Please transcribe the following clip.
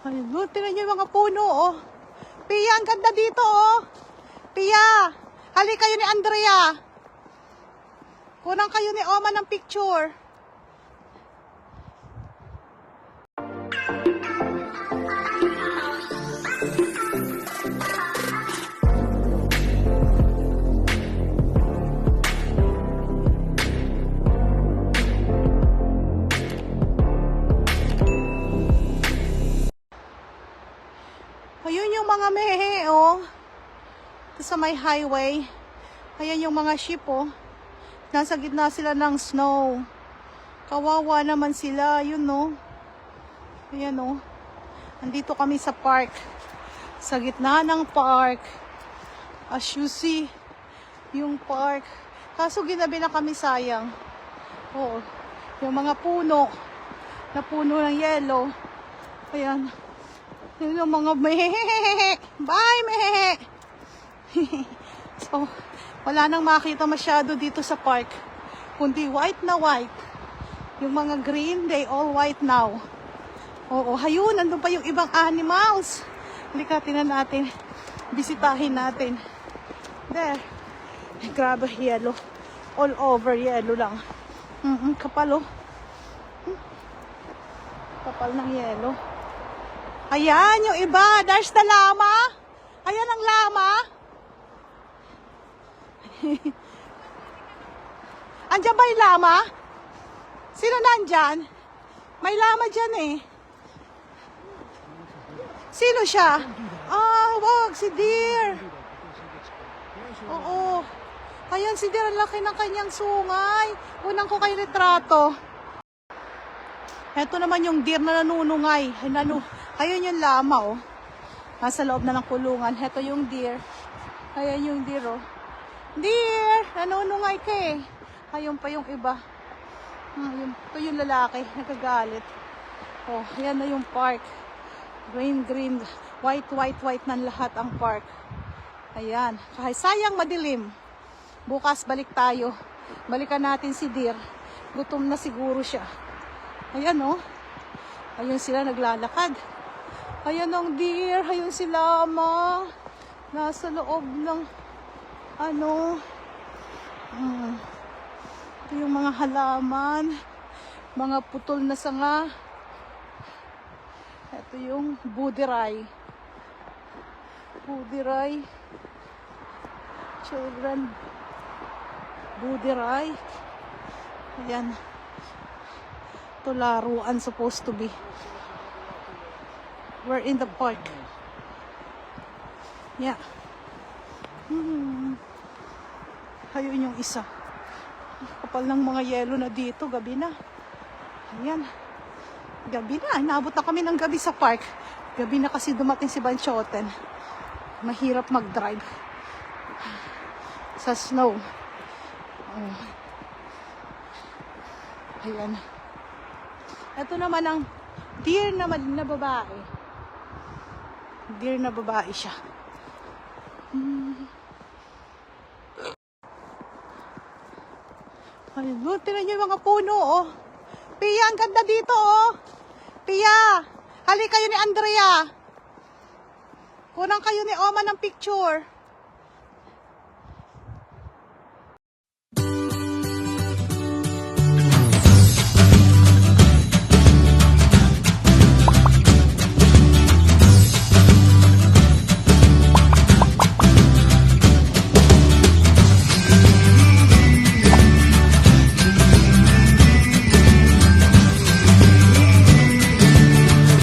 Ayun, tingnan niyo yung mga puno, oh. Pia, ang ganda dito, oh. Pia, hali kayo ni Andrea. Kunang kayo ni Oma ng picture. Ayun yung mga mehe, oh. Sa may highway. Ayan yung mga sheep, oh. Nasa gitna sila ng snow. Kawawa naman sila, yun, no. Ayan, oh. Andito kami sa park. Sa gitna ng park. As you see, yung park. Kaso ginabi na kami, sayang. Oo. Yung mga puno. Na puno ng yellow. Ayan. Yun yung mga mehehehe. Bye, mehehe. So, wala nang makita masyado dito sa park. Kundi white na white. Yung mga green, they all white now. Oo, hayun, nandun pa yung ibang animals. Halika, tingnan natin. Bisitahin natin. There. Grabe, yellow. All over yellow lang. Kapal, oh. Kapal ng yellow. Ayan, yung iba. There's the llama. Ayan ang llama. Andyan ba yung llama? Sino nandyan? May llama dyan eh. Sino siya? Ah, wag, si Deer. Oo. Ayan, si Deer, ang laki ng kanyang sungay. Unang ko kay retrato. Ito naman yung deer na nanunungay. Ayun yung llama, oh. Nasa loob na ng kulungan. Ito yung deer. Ayan yung deer, oh. Deer! Nanunungay ka eh. Ayun pa yung iba. Ito yung lalaki. Nagagalit. Oh, ayan na yung park. Green, green. White, white, white na lahat ang park. Ayan. Kahit sayang madilim. Bukas balik tayo. Balikan natin si deer. Gutom na siguro siya. Ayan, oh. Ayun sila naglalakad. Ayan ang deer. Ayun si llama. Nasa loob ng ano. Ito yung mga halaman. Mga putol na sanga. Ito yung budiray. Budiray. Children. Budiray. Ayan. Ito laruan supposed to be. We're in the park. Yeah. Ayun yung isa. Kapal ng mga yelo na dito. Gabi na. Ayan. Gabi na. Inaabot na kami ng gabi sa park. Gabi na kasi dumating si Banchoten. Mahirap mag-drive. Sa snow. Ayan. Ito naman ang deer na babae. Deer na babae siya. Ayun, tingnan niyo yung mga puno, oh. Pia, ang ganda dito, oh. Pia, hali kayo ni Andrea. Kunang kayo ni Oma ng picture.